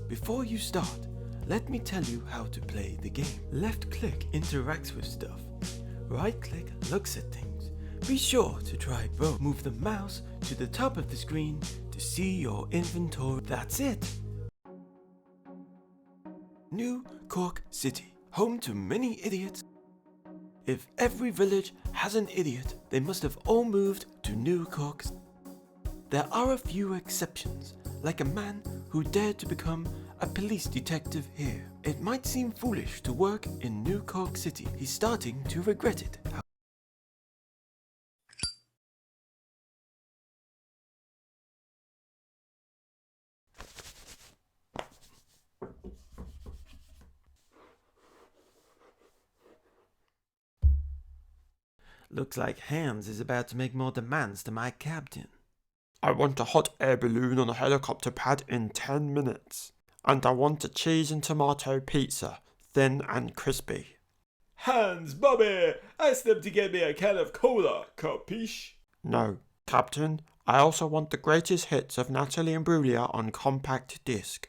Before you start, let me tell you how to play the game. Left click interacts with stuff. Right click looks at things. Be sure to try both. Move the mouse to the top of the screen to see your inventory. That's it. New Cork City, home to many idiots. If every village has an idiot, they must have all moved to New Cork. There are a few exceptions, like a man who dared to become a police detective here. It might seem foolish to work in New Cork City. He's starting to regret it. Looks like Hans is about to make more demands to my captain. I want a hot air balloon on a helicopter pad in 10 minutes. And I want a cheese and tomato pizza, thin and crispy. Hans, Bobby, ask them to get me a can of cola, capiche? No, Captain, I also want the greatest hits of Natalie Imbruglia on compact disc.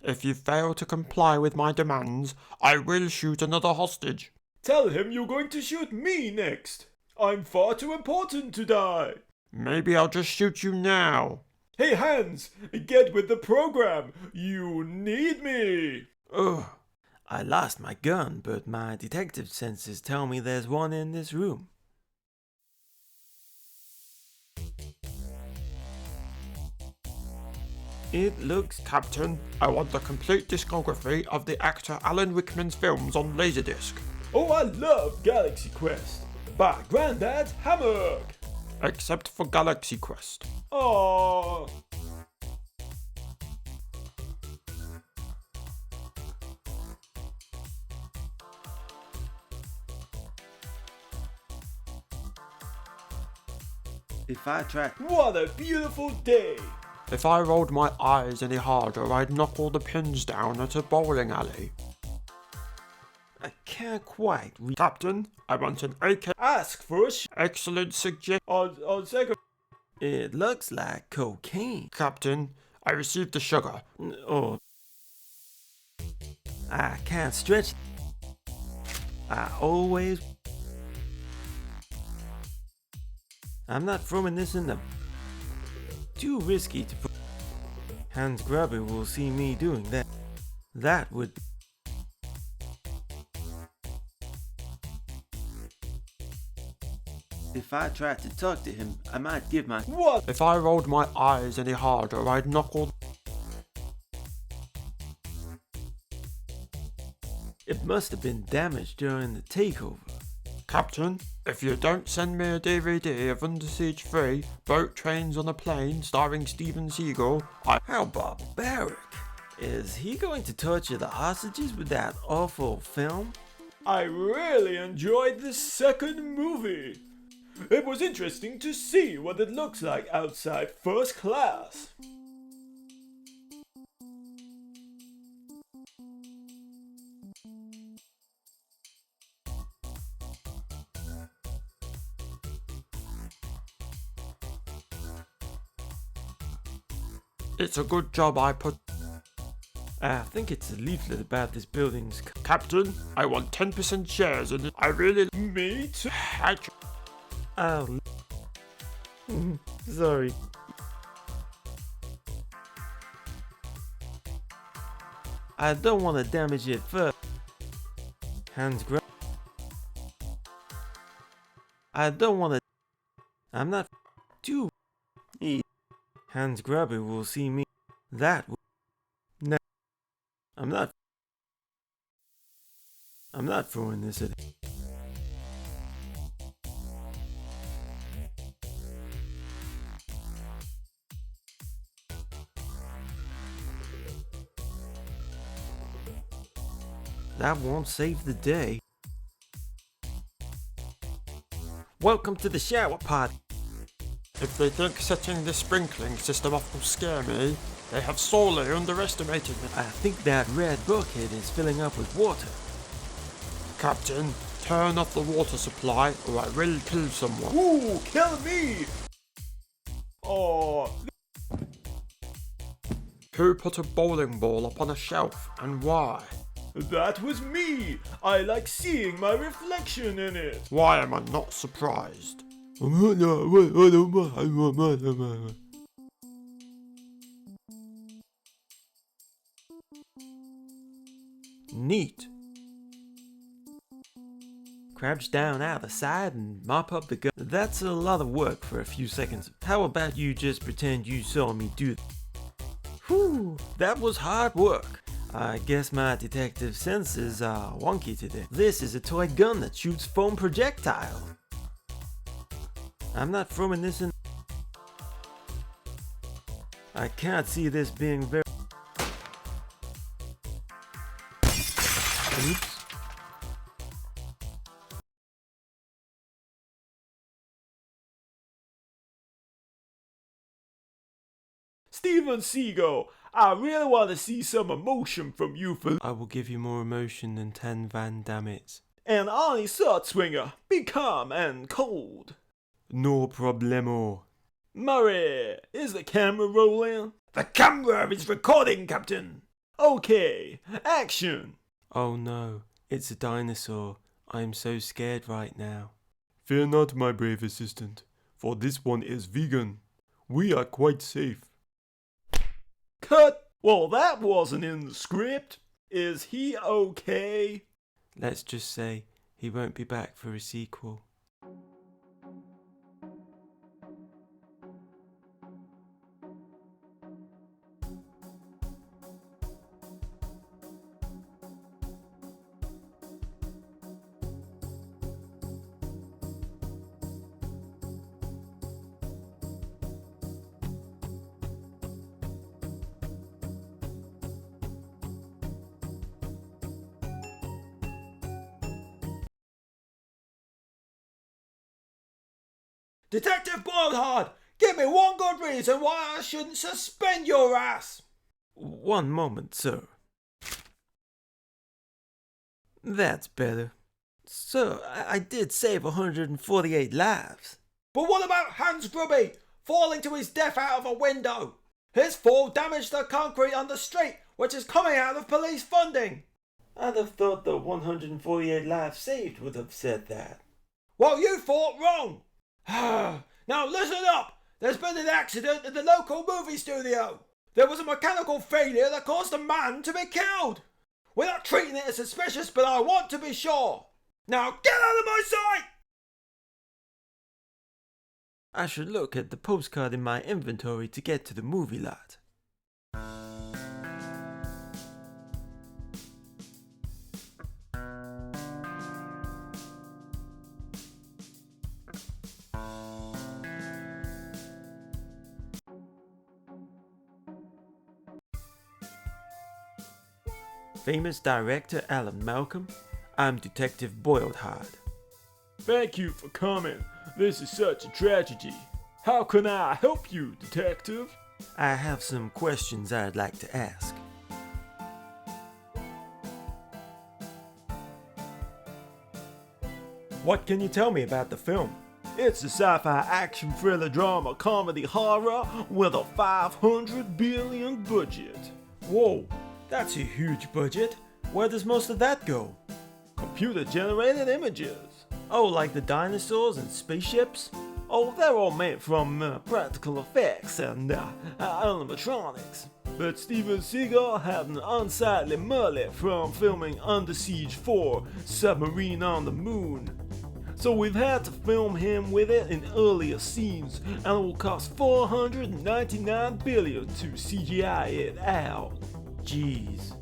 If you fail to comply with my demands, I will shoot another hostage. Tell him you're going to shoot me next. I'm far too important to die. Maybe I'll just shoot you now. Hey Hans, get with the program. You need me. Ugh. I lost my gun, but my detective senses tell me there's one in this room. It looks... Captain, I want the complete discography of the actor Alan Rickman's films on Laserdisc. Oh, I love Galaxy Quest by Grandad's Hammock. Except for Galaxy Quest. Aww. If I try... What a beautiful day. If I rolled my eyes any harder, I'd knock all the pins down at a bowling alley. I can't quite read. Captain, I want an AK. Ask for a Excellent suggestion. on second. It looks like cocaine. Captain, I received the sugar. Oh. I can't stretch. I always... I'm not throwing this in the... Too risky to put... Hans Grubby will see me doing that. That would... If I tried to talk to him, I might give my... What? If I rolled my eyes any harder, I'd knock all... It must have been damaged during the takeover. Captain, if you don't send me a DVD of Under Siege 3, Boat Trains on a Plane starring Steven Seagal, How barbaric. Is he going to torture the hostages with that awful film? I really enjoyed the second movie. It was interesting to see what it looks like outside first class. it's a good job I put... I think it's a leaflet about this building's... Captain, I want 10% shares in it. I really... Me too. Oh, sorry. I don't want to damage it first. Hands grab. I don't want to. I'm not too. Hans Grubby will see me. That. No. I'm not throwing this at. That won't save the day. Welcome to the shower pod. If they think setting this sprinkling system off will scare me, they have sorely underestimated me. I think that red bucket is filling up with water. Captain, turn off the water supply or I will kill someone. Ooh, kill me! Oh. Who put a bowling ball up on a shelf and why? That was me! I like seeing my reflection in it! Why am I not surprised? Neat. Crouch down out the side and mop up the gun. That's a lot of work for a few seconds. How about you just pretend you saw me do that? Whew, that was hard work. I guess my detective senses are wonky today. This is a toy gun that shoots foam projectile. I'm not throwing this in. I can't see this being very... Oops. Steven Seagal, I really want to see some emotion from you for... I will give you more emotion than 10 Van Dammits. And Arnie Swartzwinger, be calm and cold. No problemo. Murray, is the camera rolling? The camera is recording, Captain. Okay, action. Oh no, it's a dinosaur. I am so scared right now. Fear not, my brave assistant, for this one is vegan. We are quite safe. Cut! Well, that wasn't in the script. Is he okay? Let's just say he won't be back for a sequel. Detective Boilhard, give me one good reason why I shouldn't suspend your ass. One moment, sir. That's better. Sir, I did save 148 lives. But what about Hans Grubby falling to his death out of a window? His fall damaged the concrete on the street, which is coming out of police funding. I'd have thought the 148 lives saved would have said that. Well, you thought wrong. Now listen up! There's been an accident at the local movie studio. There was a mechanical failure that caused a man to be killed. We're not treating it as suspicious, but I want to be sure. Now get out of my sight! I should look at the postcard in my inventory to get to the movie lot. Famous director Alan Malcolm. I'm Detective Boilhard. Thank you for coming. This is such a tragedy. How can I help you, detective? I have some questions I'd like to ask. What can you tell me about the film? It's a sci-fi action thriller drama comedy horror with a $500 billion budget. Whoa, that's a huge budget. Where does most of that go? Computer generated images. Oh, like the dinosaurs and spaceships? Oh, they're all made from practical effects and animatronics. But Steven Seagal had an unsightly mullet from filming Under Siege 4, Submarine on the Moon. So we've had to film him with it in earlier scenes, and it will cost $499 billion to CGI it out. Jeez.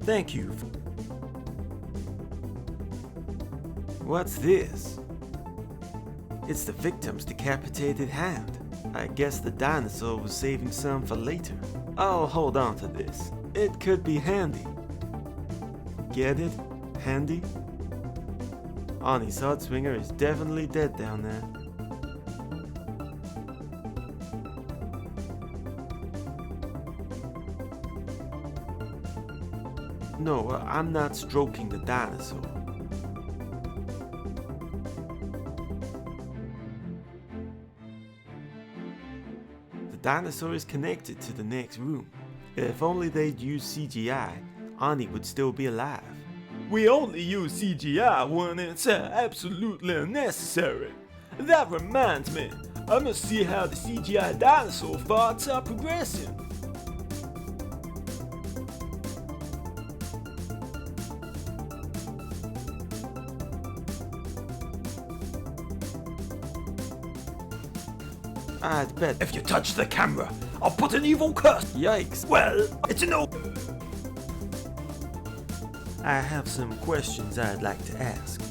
Thank you. What's this? It's the victim's decapitated hand. I guess the dinosaur was saving some for later. I'll hold on to this. It could be handy. Get it? Handy? Arnie Swartzwinger is definitely dead down there. No, I'm not stroking the dinosaur. dinosaur is connected to the next room. If only they'd used CGI, Arnie would still be alive. We only use CGI when it's absolutely necessary. That reminds me, I must see how the CGI dinosaur farts are progressing. I'd bet. If you touch the camera, I'll put an evil curse. Yikes. Well, it's a no. I have some questions I'd like to ask.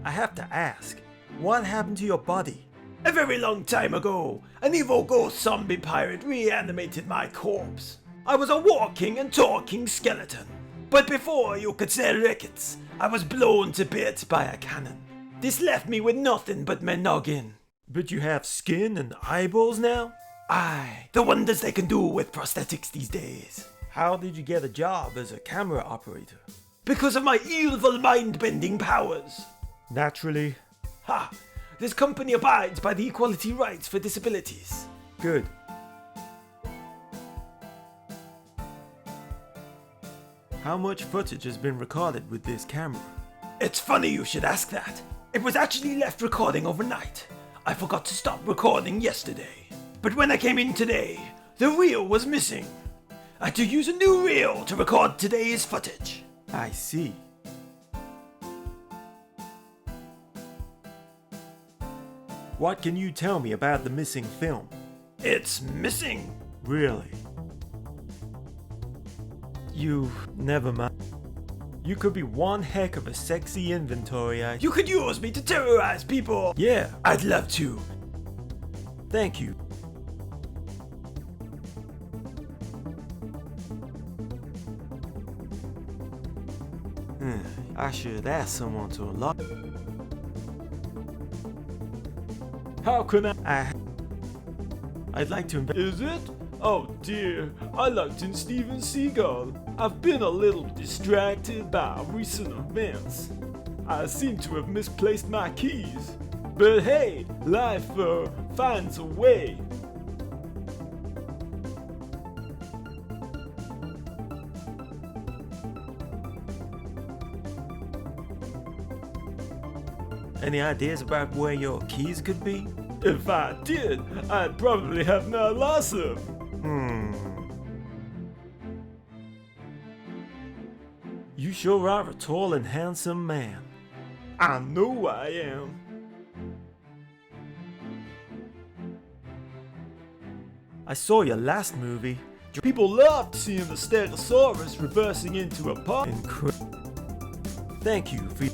I have to ask, what happened to your body? A very long time ago, an evil ghost zombie pirate reanimated my corpse. I was a walking and talking skeleton. But before you could sell records, I was blown to bits by a cannon. This left me with nothing but my noggin. But you have skin and eyeballs now? Aye, the wonders they can do with prosthetics these days. How did you get a job as a camera operator? Because of my evil mind-bending powers. Naturally. Ha! This company abides by the equality rights for disabilities. Good. How much footage has been recorded with this camera? It's funny you should ask that. It was actually left recording overnight. I forgot to stop recording yesterday. But when I came in today, the reel was missing. I had to use a new reel to record today's footage. I see. What can you tell me about the missing film? It's missing. Really? Never mind. You could be one heck of a sexy inventory. You could use me to terrorize people. Yeah, I'd love to. Thank you. I should ask someone to unlock. How can I'd like to Is it? Oh dear, I locked in Steven Seagal. I've been a little distracted by recent events. I seem to have misplaced my keys. But hey, life finds a way. Any ideas about where your keys could be? If I did, I'd probably have not lost them. You sure are a tall and handsome man. I know I am. I saw your last movie. People loved seeing the Stegosaurus reversing into a pub. Thank you for.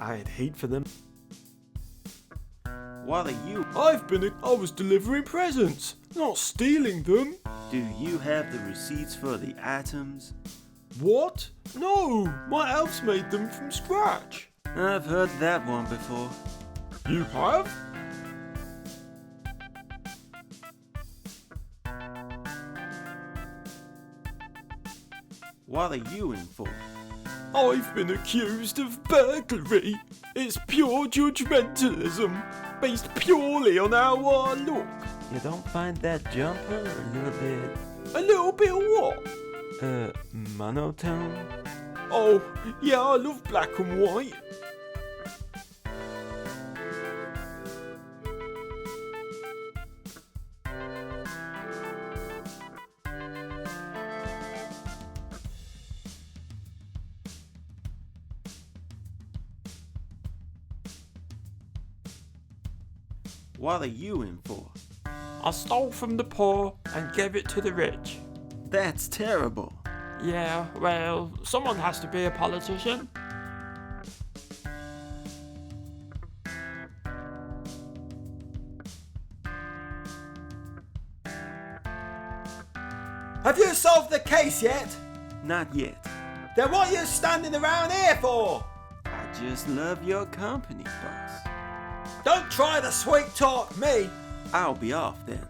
I'd hate for them. What are you? I was delivering presents, not stealing them. Do you have the receipts for the items? What? No, my elves made them from scratch. I've heard that one before. You have? What are you in for? I've been accused of burglary. It's pure judgmentalism, based purely on how I look. You don't find that jumper a little bit... A little bit of what? Monotone? Oh, yeah, I love black and white. What are you in for? I stole from the poor and gave it to the rich. That's terrible. Yeah, well, someone has to be a politician. Have you solved the case yet? Not yet. Then what are you standing around here for? I just love your company, boss. Don't try to sweet talk me. I'll be off then.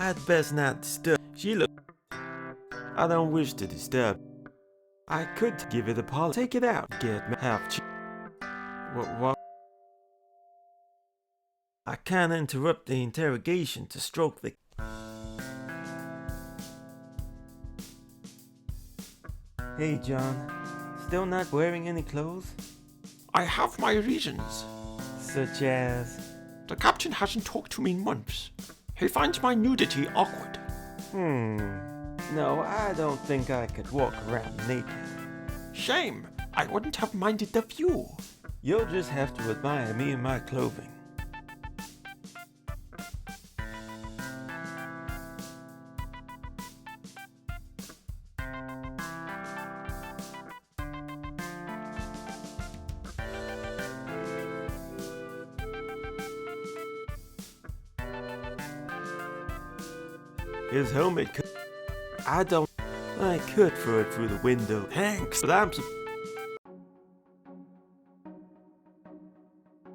I'd best not disturb. She look. I don't wish to disturb. I could give it a polish. Take it out. Get me half. What? I can't interrupt the interrogation to stroke the. Hey, John. Still not wearing any clothes? I have my reasons. Such as. The captain hasn't talked to me in months. He finds my nudity awkward. No, I don't think I could walk around naked. Shame. I wouldn't have minded the view. You'll just have to admire me and my clothing. His helmet could. I could throw it through the window. Thanks, but I'm